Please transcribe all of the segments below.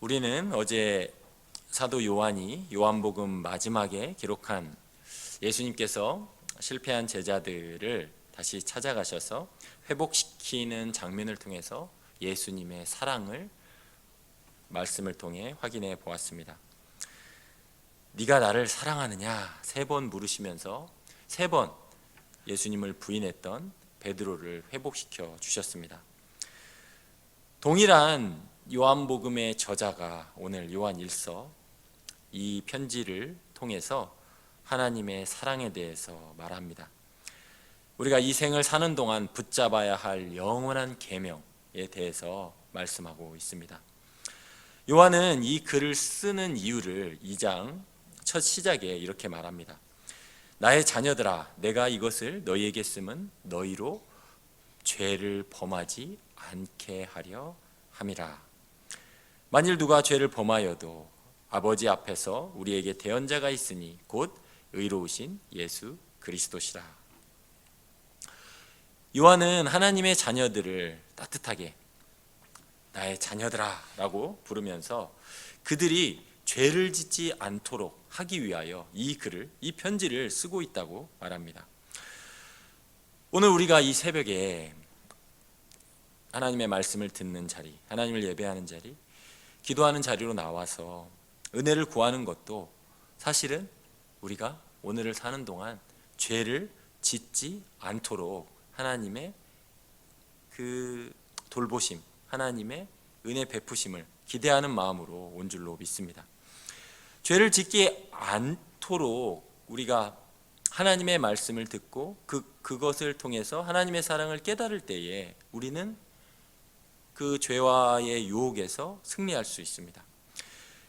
우리는 어제 사도 요한이 요한복음 마지막에 기록한 예수님께서 실패한 제자들을 다시 찾아가셔서 회복시키는 장면을 통해서 예수님의 사랑을 말씀을 통해 확인해 보았습니다. 네가 나를 사랑하느냐 3번 물으시면서 3번 예수님을 부인했던 베드로를 회복시켜 주셨습니다. 동일한 요한복음의 저자가 오늘 요한 1서 이 편지를 통해서 하나님의 사랑에 대해서 말합니다. 우리가 이 생을 사는 동안 붙잡아야 할 영원한 계명에 대해서 말씀하고 있습니다. 요한은 이 글을 쓰는 이유를 2장 첫 시작에 이렇게 말합니다. 나의 자녀들아, 내가 이것을 너희에게 쓰면 너희로 죄를 범하지 않게 하려 함이라. 만일 누가 죄를 범하여도 아버지 앞에서 우리에게 대언자가 있으니 곧 의로우신 예수 그리스도시라. 요한은 하나님의 자녀들을 따뜻하게 나의 자녀들아 라고 부르면서 그들이 죄를 짓지 않도록 하기 위하여 이 글을, 이 편지를 쓰고 있다고 말합니다. 오늘 우리가 이 새벽에 하나님의 말씀을 듣는 자리, 하나님을 예배하는 자리, 기도하는 자리로 나와서 은혜를 구하는 것도 사실은 우리가 오늘을 사는 동안 죄를 짓지 않도록 하나님의 그 돌보심, 하나님의 은혜 베푸심을 기대하는 마음으로 온 줄로 믿습니다. 죄를 짓지 않도록 우리가 하나님의 말씀을 듣고 그것을 통해서 하나님의 사랑을 깨달을 때에 우리는 그 죄와의 유혹에서 승리할 수 있습니다.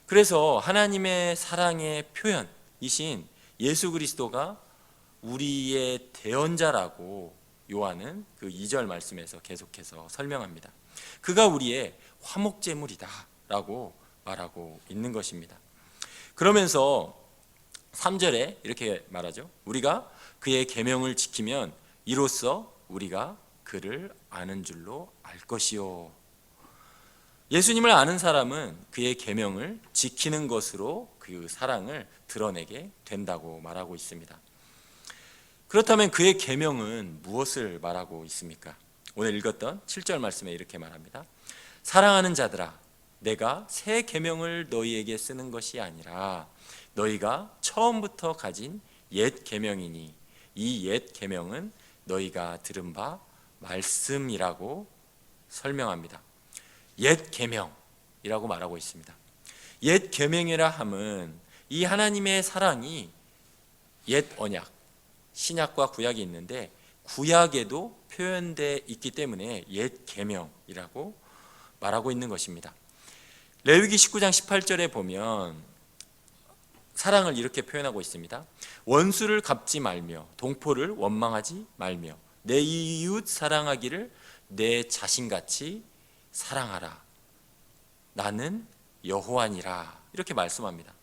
그래서 하나님의 사랑의 표현이신 예수 그리스도가 우리의 대언자라고 요한은 그 2절 말씀에서 계속해서 설명합니다. 그가 우리의 화목제물이다 라고 말하고 있는 것입니다. 그러면서 3절에 이렇게 말하죠. 우리가 그의 계명을 지키면 이로써 우리가 그를 아는 줄로 알 것이요. 예수님을 아는 사람은 그의 계명을 지키는 것으로 그 사랑을 드러내게 된다고 말하고 있습니다. 그렇다면 그의 계명은 무엇을 말하고 있습니까? 오늘 읽었던 7절 말씀에 이렇게 말합니다. 사랑하는 자들아, 내가 새 계명을 너희에게 쓰는 것이 아니라 너희가 처음부터 가진 옛 계명이니 이 옛 계명은 너희가 들은 바 말씀이라고 설명합니다. 옛 계명이라고 말하고 있습니다. 옛 계명이라 함은 이 하나님의 사랑이 옛 언약, 신약과 구약이 있는데 구약에도 표현되어 있기 때문에 옛 계명이라고 말하고 있는 것입니다. 레위기 19장 18절에 보면 사랑을 이렇게 표현하고 있습니다. 원수를 갚지 말며 동포를 원망하지 말며 내 이웃 사랑하기를 내 자신같이 사랑하라. 나는 여호와니라. 이렇게 말씀합니다.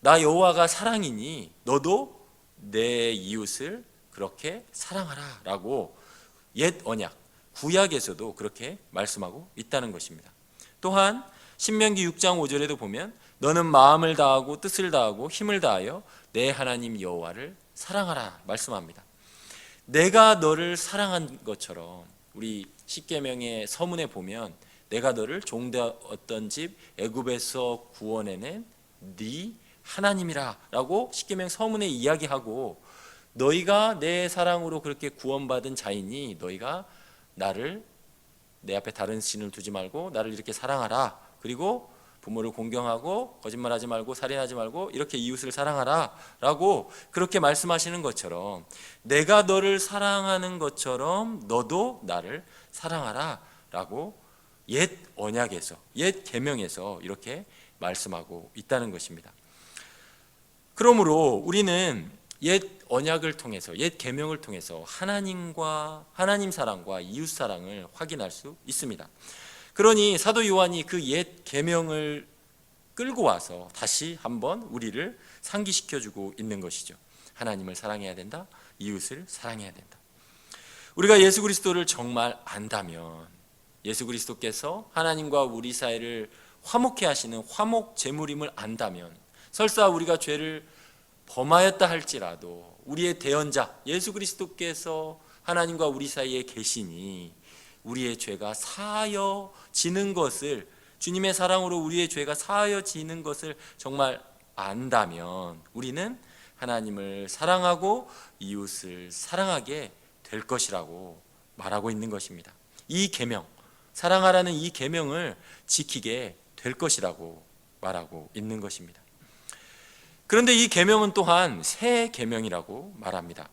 나 여호와가 사랑이니 너도 내 이웃을 그렇게 사랑하라 라고 옛 언약, 구약에서도 그렇게 말씀하고 있다는 것입니다. 또한 신명기 6장 5절에도 보면 너는 마음을 다하고 뜻을 다하고 힘을 다하여 내 하나님 여호와를 사랑하라 말씀합니다. 내가 너를 사랑한 것처럼 우리 십계명의 서문에 보면 내가 너를 종되었던 집 애굽에서 구원해낸 네 하나님이라 라고 십계명 서문에 이야기하고 너희가 내 사랑으로 그렇게 구원받은 자이니 너희가 나를 내 앞에 다른 신을 두지 말고 나를 이렇게 사랑하라. 그리고 부모를 공경하고 거짓말하지 말고 살인하지 말고 이렇게 이웃을 사랑하라 라고 그렇게 말씀하시는 것처럼 내가 너를 사랑하는 것처럼 너도 나를 사랑하라 라고 옛 언약에서 옛 계명에서 이렇게 말씀하고 있다는 것입니다. 그러므로 우리는 옛 언약을 통해서 옛 계명을 통해서 하나님 사랑과 이웃 사랑을 확인할 수 있습니다. 그러니 사도 요한이 그 옛 계명을 끌고 와서 다시 한번 우리를 상기시켜주고 있는 것이죠. 하나님을 사랑해야 된다. 이웃을 사랑해야 된다. 우리가 예수 그리스도를 정말 안다면 예수 그리스도께서 하나님과 우리 사이를 화목해 하시는 화목 제물임을 안다면, 설사 우리가 죄를 범하였다 할지라도 우리의 대언자 예수 그리스도께서 하나님과 우리 사이에 계시니 우리의 죄가 사하여지는 것을, 주님의 사랑으로 우리의 죄가 사하여지는 것을 정말 안다면 우리는 하나님을 사랑하고 이웃을 사랑하게 될 것이라고 말하고 있는 것입니다. 이 계명, 사랑하라는 이 계명을 지키게 될 것이라고 말하고 있는 것입니다. 그런데 이 계명은 또한 새 계명이라고 말합니다.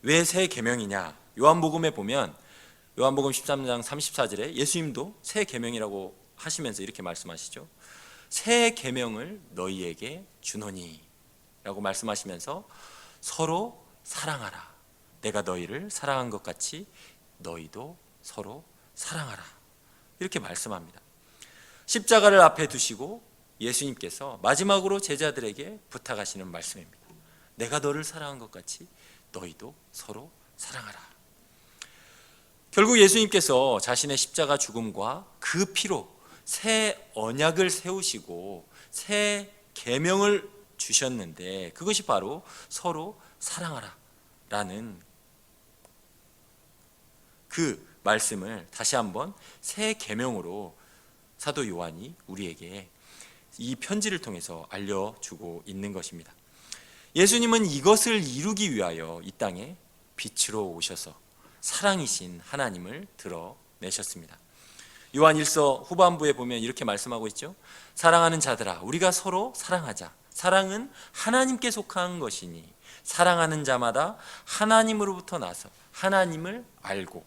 왜 새 계명이냐? 요한복음에 보면 요한복음 13장 34절에 예수님도 새 계명이라고 하시면서 이렇게 말씀하시죠. 새 계명을 너희에게 주노니 라고 말씀하시면서 서로 사랑하라. 내가 너희를 사랑한 것 같이 너희도 서로 사랑하라. 이렇게 말씀합니다. 십자가를 앞에 두시고 예수님께서 마지막으로 제자들에게 부탁하시는 말씀입니다. 내가 너를 사랑한 것 같이 너희도 서로 사랑하라. 결국 예수님께서 자신의 십자가 죽음과 그 피로 새 언약을 세우시고 새 계명을 주셨는데, 그것이 바로 서로 사랑하라 라는 그 말씀을 다시 한번 새 계명으로 사도 요한이 우리에게 이 편지를 통해서 알려주고 있는 것입니다. 예수님은 이것을 이루기 위하여 이 땅에 빛으로 오셔서 사랑이신 하나님을 드러내셨습니다. 요한 1서 후반부에 보면 이렇게 말씀하고 있죠. 사랑하는 자들아, 우리가 서로 사랑하자. 사랑은 하나님께 속한 것이니 사랑하는 자마다 하나님으로부터 나서 하나님을 알고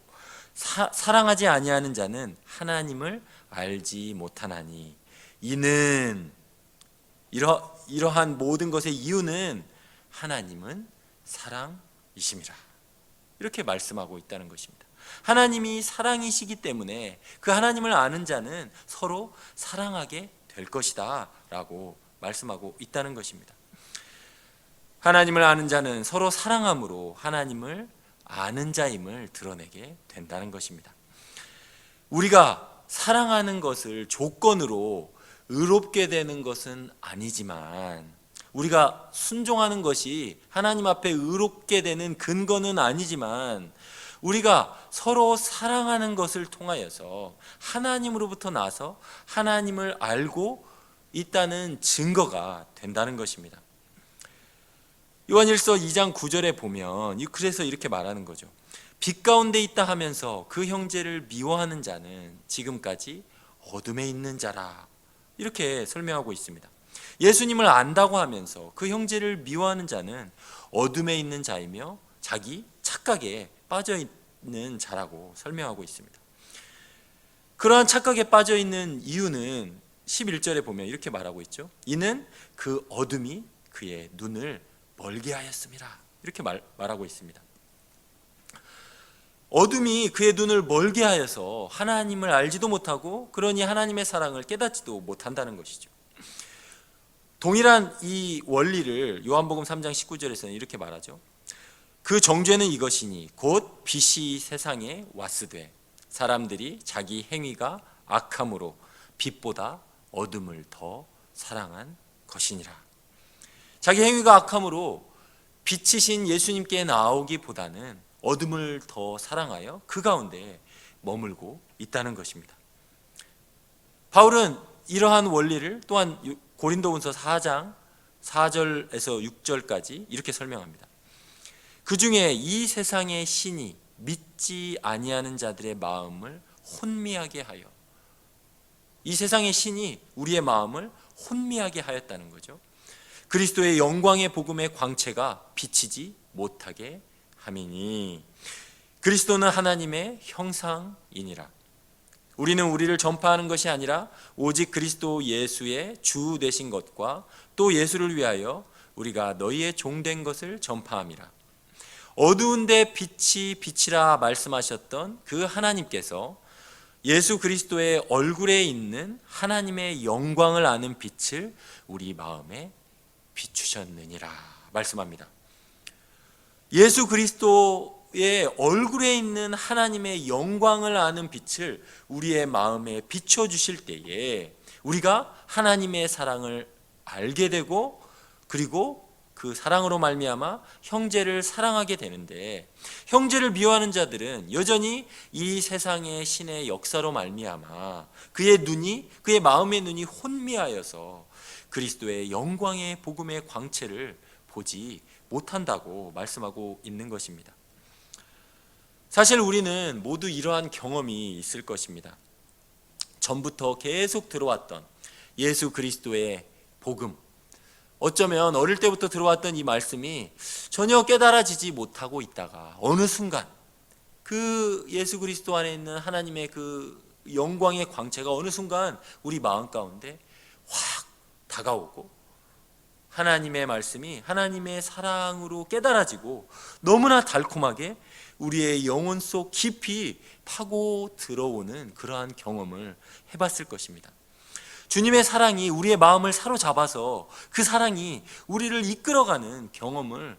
사랑하지 아니하는 자는 하나님을 알지 못하나니 이는 이러한 모든 것의 이유는 하나님은 사랑이심이라. 이렇게 말씀하고 있다는 것입니다. 하나님이 사랑이시기 때문에 그 하나님을 아는 자는 서로 사랑하게 될 것이다 라고 말씀하고 있다는 것입니다. 하나님을 아는 자는 서로 사랑함으로 하나님을 아는 자임을 드러내게 된다는 것입니다. 우리가 사랑하는 것을 조건으로 의롭게 되는 것은 아니지만, 우리가 순종하는 것이 하나님 앞에 의롭게 되는 근거는 아니지만, 우리가 서로 사랑하는 것을 통하여서 하나님으로부터 나서 하나님을 알고 있다는 증거가 된다는 것입니다. 요한일서 2장 9절에 보면 그래서 이렇게 말하는 거죠. 빛 가운데 있다 하면서 그 형제를 미워하는 자는 지금까지 어둠에 있는 자라. 이렇게 설명하고 있습니다. 예수님을 안다고 하면서 그 형제를 미워하는 자는 어둠에 있는 자이며 자기 착각에 빠져 있는 자라고 설명하고 있습니다. 그러한 착각에 빠져 있는 이유는 11절에 보면 이렇게 말하고 있죠. 이는 그 어둠이 그의 눈을 멀게 하였습니다. 이렇게 말하고 있습니다. 어둠이 그의 눈을 멀게 하여서 하나님을 알지도 못하고 그러니 하나님의 사랑을 깨닫지도 못한다는 것이죠. 동일한 이 원리를 요한복음 3장 19절에서는 이렇게 말하죠. 그 정죄는 이것이니 곧 빛이 세상에 왔으되 사람들이 자기 행위가 악함으로 빛보다 어둠을 더 사랑한 것이니라. 자기 행위가 악함으로 빛이신 예수님께 나오기보다는 어둠을 더 사랑하여 그 가운데 머물고 있다는 것입니다. 바울은 이러한 원리를 또한 고린도후서 4장 4절에서 6절까지 이렇게 설명합니다. 그 중에 이 세상의 신이 믿지 아니하는 자들의 마음을 혼미하게 하여, 이 세상의 신이 우리의 마음을 혼미하게 하였다는 거죠. 그리스도의 영광의 복음의 광채가 비치지 못하게 함이니 그리스도는 하나님의 형상이니라. 우리는 우리를 전파하는 것이 아니라 오직 그리스도 예수의 주 되신 것과 또 예수를 위하여 우리가 너희의 종된 것을 전파함이라. 어두운데 빛이 빛이라 말씀하셨던 그 하나님께서 예수 그리스도의 얼굴에 있는 하나님의 영광을 아는 빛을 우리 마음에 비추셨느니라 말씀합니다. 예수 그리스도 얼굴에 있는 하나님의 영광을 아는 빛을 우리의 마음에 비춰 주실 때에 우리가 하나님의 사랑을 알게 되고, 그리고 그 사랑으로 말미암아 형제를 사랑하게 되는데, 형제를 미워하는 자들은 여전히 이 세상의 신의 역사로 말미암아 그의 마음의 눈이 혼미하여서 그리스도의 영광의 복음의 광채를 보지 못한다고 말씀하고 있는 것입니다. 사실 우리는 모두 이러한 경험이 있을 것입니다. 전부터 계속 들어왔던 예수 그리스도의 복음, 어쩌면 어릴 때부터 들어왔던 이 말씀이 전혀 깨달아지지 못하고 있다가 어느 순간 그 예수 그리스도 안에 있는 하나님의 그 영광의 광채가 어느 순간 우리 마음 가운데 확 다가오고, 하나님의 말씀이 하나님의 사랑으로 깨달아지고 너무나 달콤하게 우리의 영혼 속 깊이 파고 들어오는 그러한 경험을 해봤을 것입니다. 주님의 사랑이 우리의 마음을 사로잡아서 그 사랑이 우리를 이끌어가는 경험을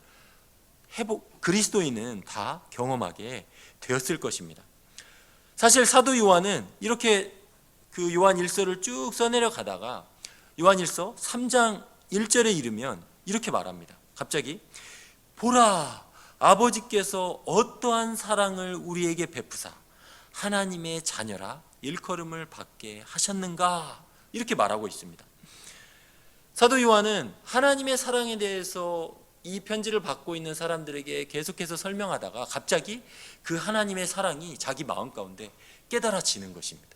그리스도인은 다 경험하게 되었을 것입니다. 사실 사도 요한은 이렇게 그 요한 1서를 쭉 써내려 가다가 요한 1서 3장 1절에 이르면 이렇게 말합니다. 갑자기 보라, 아버지께서 어떠한 사랑을 우리에게 베푸사 하나님의 자녀라 일컬음을 받게 하셨는가, 이렇게 말하고 있습니다. 사도 요한은 하나님의 사랑에 대해서 이 편지를 받고 있는 사람들에게 계속해서 설명하다가 갑자기 그 하나님의 사랑이 자기 마음 가운데 깨달아지는 것입니다.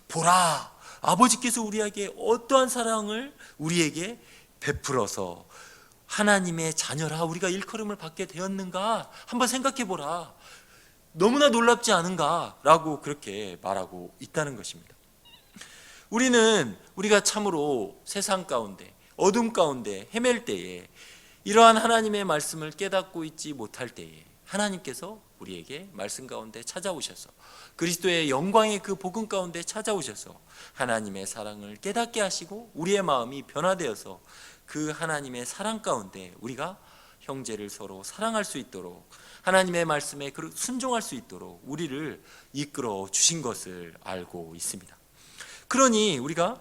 보라, 아버지께서 우리에게 어떠한 사랑을 우리에게 베풀어서 하나님의 자녀라 우리가 일컬음을 받게 되었는가 한번 생각해 보라, 너무나 놀랍지 않은가 라고 그렇게 말하고 있다는 것입니다. 우리가 참으로 세상 가운데 어둠 가운데 헤맬 때에 이러한 하나님의 말씀을 깨닫고 있지 못할 때에 하나님께서 우리에게 말씀 가운데 찾아오셔서 그리스도의 영광의 그 복음 가운데 찾아오셔서 하나님의 사랑을 깨닫게 하시고 우리의 마음이 변화되어서 그 하나님의 사랑 가운데 우리가 형제를 서로 사랑할 수 있도록, 하나님의 말씀에 순종할 수 있도록 우리를 이끌어 주신 것을 알고 있습니다. 그러니 우리가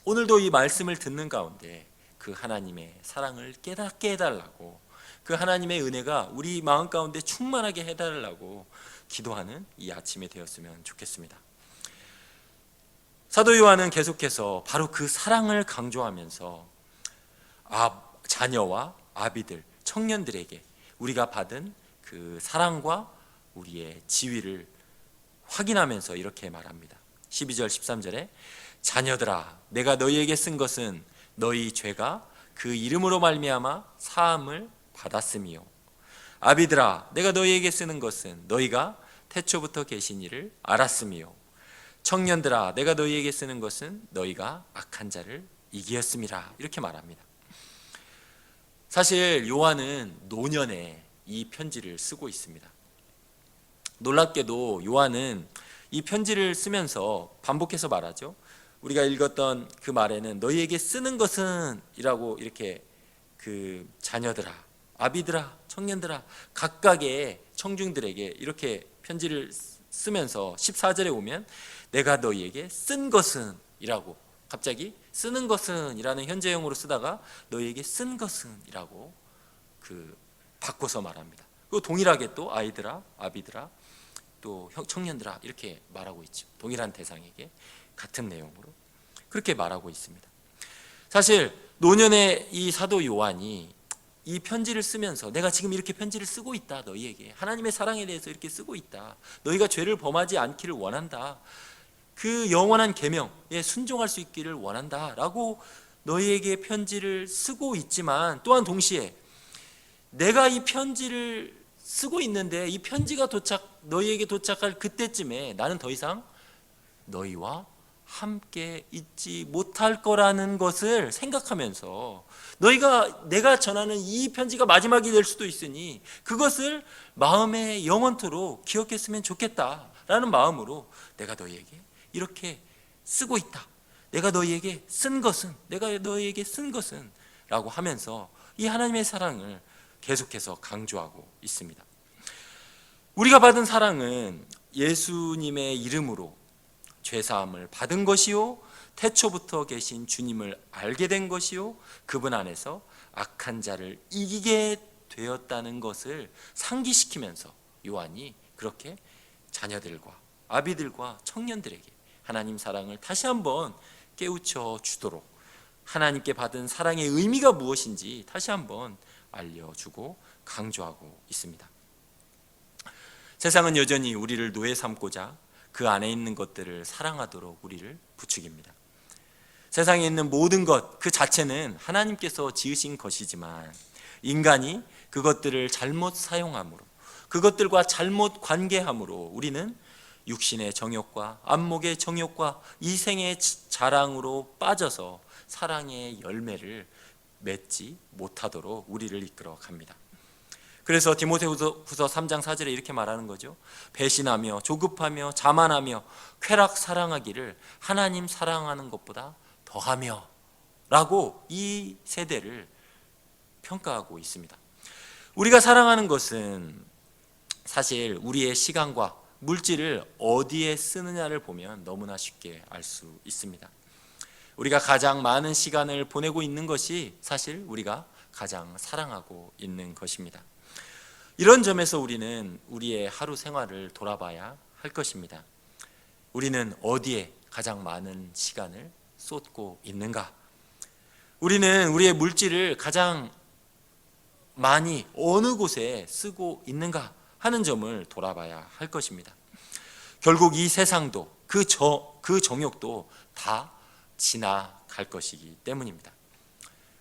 오늘도 이 말씀을 듣는 가운데 그 하나님의 사랑을 깨닫게 해달라고, 그 하나님의 은혜가 우리 마음 가운데 충만하게 해달라고 기도하는 이 아침이 되었으면 좋겠습니다. 사도 요한은 계속해서 바로 그 사랑을 강조하면서 자녀와 아비들, 청년들에게 우리가 받은 그 사랑과 우리의 지위를 확인하면서 이렇게 말합니다. 12절 13절에 자녀들아, 내가 너희에게 쓴 것은 너희 죄가 그 이름으로 말미암아 사함을 받았음이요, 아비들아, 내가 너희에게 쓰는 것은 너희가 태초부터 계신 이를 알았음이요, 청년들아, 내가 너희에게 쓰는 것은 너희가 악한 자를 이기었음이라, 이렇게 말합니다. 사실 요한은 노년에 이 편지를 쓰고 있습니다. 놀랍게도 요한은 이 편지를 쓰면서 반복해서 말하죠. 우리가 읽었던 그 말에는 너희에게 쓰는 것은 이라고 이렇게 그 자녀들아, 아비들아, 청년들아 각각의 청중들에게 이렇게 편지를 쓰면서 14절에 오면 내가 너희에게 쓴 것은 이라고 갑자기 쓰는 것은 이라는 현재형으로 쓰다가 너희에게 쓴 것은 이라고 바꿔서 말합니다. 그리고 동일하게 또 아이들아, 아비들아, 또 청년들아 이렇게 말하고 있죠. 동일한 대상에게 같은 내용으로 그렇게 말하고 있습니다. 사실 노년의 이 사도 요한이 이 편지를 쓰면서 내가 지금 이렇게 편지를 쓰고 있다, 너희에게 하나님의 사랑에 대해서 이렇게 쓰고 있다, 너희가 죄를 범하지 않기를 원한다, 그 영원한 계명에 순종할 수 있기를 원한다 라고 너희에게 편지를 쓰고 있지만, 또한 동시에 내가 이 편지를 쓰고 있는데 이 편지가 너희에게 도착할 그때쯤에 나는 더 이상 너희와 함께 있지 못할 거라는 것을 생각하면서 내가 전하는 이 편지가 마지막이 될 수도 있으니 그것을 마음에 영원토록 기억했으면 좋겠다라는 마음으로 내가 너희에게 이렇게 쓰고 있다, 내가 너희에게 쓴 것은 라고 하면서 이 하나님의 사랑을 계속해서 강조하고 있습니다. 우리가 받은 사랑은 예수님의 이름으로 죄사함을 받은 것이요, 태초부터 계신 주님을 알게 된 것이요, 그분 안에서 악한 자를 이기게 되었다는 것을 상기시키면서 요한이 그렇게 자녀들과 아비들과 청년들에게 하나님 사랑을 다시 한번 깨우쳐 주도록, 하나님께 받은 사랑의 의미가 무엇인지 다시 한번 알려주고 강조하고 있습니다. 세상은 여전히 우리를 노예 삼고자 그 안에 있는 것들을 사랑하도록 우리를 부추깁니다. 세상에 있는 모든 것 그 자체는 하나님께서 지으신 것이지만 인간이 그것들을 잘못 사용함으로, 그것들과 잘못 관계함으로 우리는 육신의 정욕과 안목의 정욕과 이생의 자랑으로 빠져서 사랑의 열매를 맺지 못하도록 우리를 이끌어 갑니다. 그래서 디모데후서 3장 4절에 이렇게 말하는 거죠. 배신하며 조급하며 자만하며 쾌락 사랑하기를 하나님 사랑하는 것보다 더하며 라고 이 세대를 평가하고 있습니다. 우리가 사랑하는 것은 사실 우리의 시간과 물질을 어디에 쓰느냐를 보면 너무나 쉽게 알 수 있습니다. 우리가 가장 많은 시간을 보내고 있는 것이 사실 우리가 가장 사랑하고 있는 것입니다. 이런 점에서 우리는 우리의 하루 생활을 돌아봐야 할 것입니다. 우리는 어디에 가장 많은 시간을 쏟고 있는가? 우리는 우리의 물질을 가장 많이 어느 곳에 쓰고 있는가 하는 점을 돌아봐야 할 것입니다. 결국 이 세상도 그 정욕도 다 지나갈 것이기 때문입니다.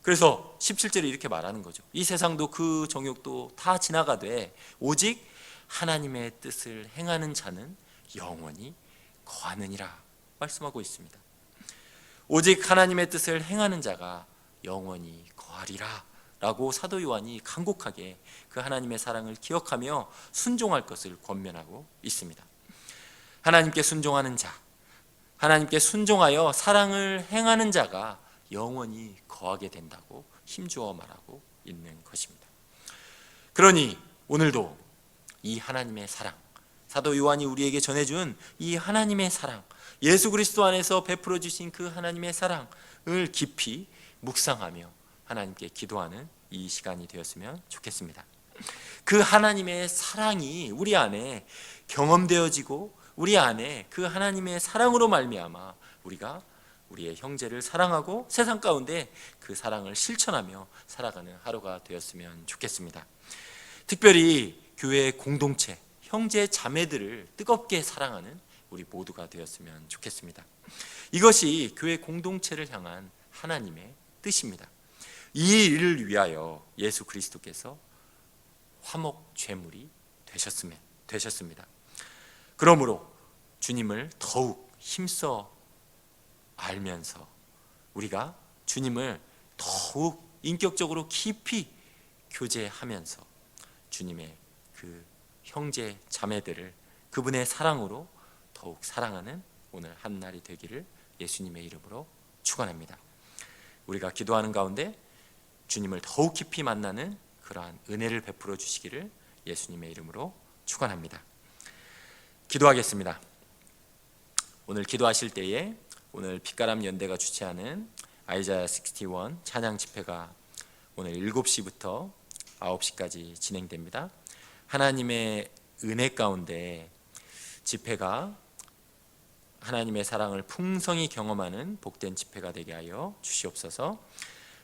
그래서 17절에 이렇게 말하는 거죠. 이 세상도 그 정욕도 다 지나가되 오직 하나님의 뜻을 행하는 자는 영원히 거하느니라 말씀하고 있습니다. 오직 하나님의 뜻을 행하는 자가 영원히 거하리라 라고 사도 요한이 간곡하게 그 하나님의 사랑을 기억하며 순종할 것을 권면하고 있습니다. 하나님께 순종하는 자, 하나님께 순종하여 사랑을 행하는 자가 영원히 거하게 된다고 힘주어 말하고 있는 것입니다. 그러니 오늘도 이 하나님의 사랑, 사도 요한이 우리에게 전해준 이 하나님의 사랑, 예수 그리스도 안에서 베풀어 주신 그 하나님의 사랑을 깊이 묵상하며 하나님께 기도하는 이 시간이 되었으면 좋겠습니다. 그 하나님의 사랑이 우리 안에 경험되어지고 우리 안에 그 하나님의 사랑으로 말미암아 우리가 우리의 형제를 사랑하고 세상 가운데 그 사랑을 실천하며 살아가는 하루가 되었으면 좋겠습니다. 특별히 교회의 공동체, 형제 자매들을 뜨겁게 사랑하는 우리 모두가 되었으면 좋겠습니다. 이것이 교회 공동체를 향한 하나님의 뜻입니다. 이 일을 위하여 예수 그리스도께서 화목 제물이 되셨습니다. 그러므로 주님을 더욱 힘써 알면서 우리가 주님을 더욱 인격적으로 깊이 교제하면서 주님의 그 형제 자매들을 그분의 사랑으로 더욱 사랑하는 오늘 한날이 되기를 예수님의 이름으로 축원합니다. 우리가 기도하는 가운데 주님을 더욱 깊이 만나는 그러한 은혜를 베풀어 주시기를 예수님의 이름으로 축원합니다. 기도하겠습니다. 오늘 기도하실 때에 오늘 빛가람 연대가 주최하는 아이자야 61 찬양 집회가 오늘 7시부터 9시까지 진행됩니다. 하나님의 은혜 가운데 집회가 하나님의 사랑을 풍성히 경험하는 복된 집회가 되게 하여 주시옵소서.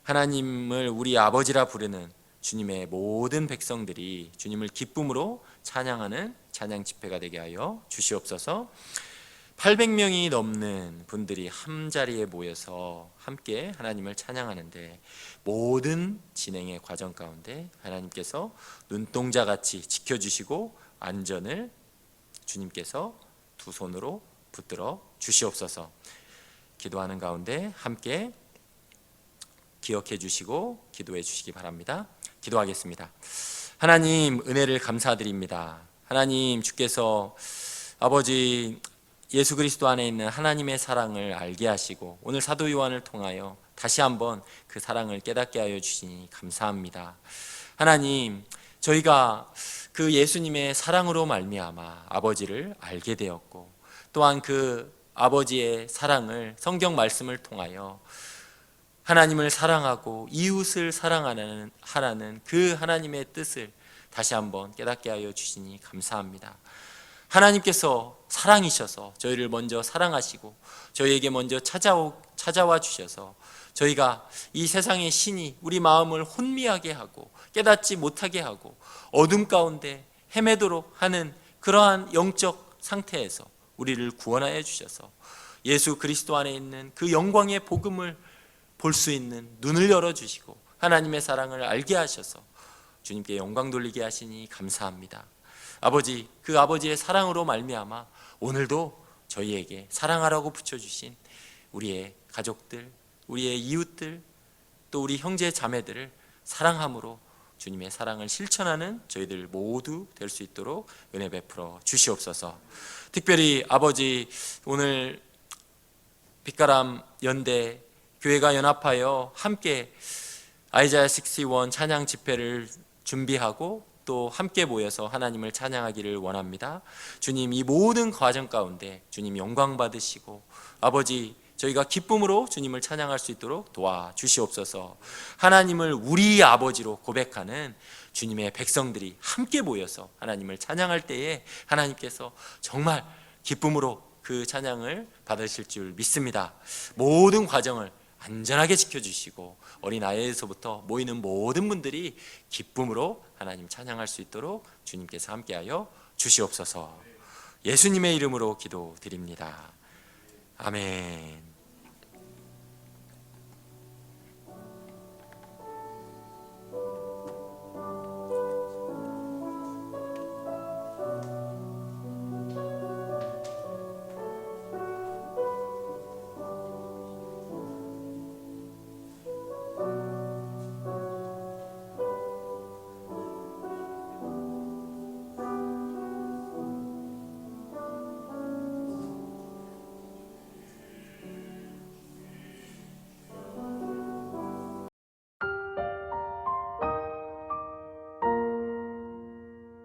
하나님을 우리 아버지라 부르는 주님의 모든 백성들이 주님을 기쁨으로 찬양하는 찬양 집회가 되게 하여 주시옵소서. 800명이 넘는 분들이 한자리에 모여서 함께 하나님을 찬양하는데 모든 진행의 과정 가운데 하나님께서 눈동자같이 지켜주시고 안전을 주님께서 두 손으로 붙들어 주시옵소서. 기도하는 가운데 함께 기억해 주시고 기도해 주시기 바랍니다. 기도하겠습니다. 하나님 은혜를 감사드립니다. 하나님 주께서 아버지 예수 그리스도 안에 있는 하나님의 사랑을 알게 하시고 오늘 사도 요한을 통하여 다시 한번 그 사랑을 깨닫게 하여 주시니 감사합니다. 하나님 저희가 그 예수님의 사랑으로 말미암아 아버지를 알게 되었고, 또한 그 아버지의 사랑을 성경 말씀을 통하여 하나님을 사랑하고 이웃을 사랑하라는 그 하나님의 뜻을 다시 한번 깨닫게 하여 주시니 감사합니다. 하나님께서 사랑이셔서 저희를 먼저 사랑하시고 저희에게 먼저 찾아와 주셔서 저희가 이 세상의 신이 우리 마음을 혼미하게 하고 깨닫지 못하게 하고 어둠 가운데 헤매도록 하는 그러한 영적 상태에서 우리를 구원하여 주셔서 예수 그리스도 안에 있는 그 영광의 복음을 볼 수 있는 눈을 열어주시고 하나님의 사랑을 알게 하셔서 주님께 영광 돌리게 하시니 감사합니다. 아버지, 그 아버지의 사랑으로 말미암아 오늘도 저희에게 사랑하라고 붙여주신 우리의 가족들, 우리의 이웃들, 또 우리 형제 자매들을 사랑함으로 주님의 사랑을 실천하는 저희들 모두 될 수 있도록 은혜 베풀어 주시옵소서. 특별히 아버지, 오늘 빛가람 연대 교회가 연합하여 함께 아이자야 61 찬양 집회를 준비하고 또 함께 모여서 하나님을 찬양하기를 원합니다. 주님, 이 모든 과정 가운데 주님 영광 받으시고 아버지, 저희가 기쁨으로 주님을 찬양할 수 있도록 도와주시옵소서. 하나님을 우리 아버지로 고백하는 주님의 백성들이 함께 모여서 하나님을 찬양할 때에 하나님께서 정말 기쁨으로 그 찬양을 받으실 줄 믿습니다. 모든 과정을 안전하게 지켜주시고 어린아이에서부터 모이는 모든 분들이 기쁨으로 하나님 찬양할 수 있도록 주님께서 함께하여 주시옵소서. 예수님의 이름으로 기도드립니다. 아멘.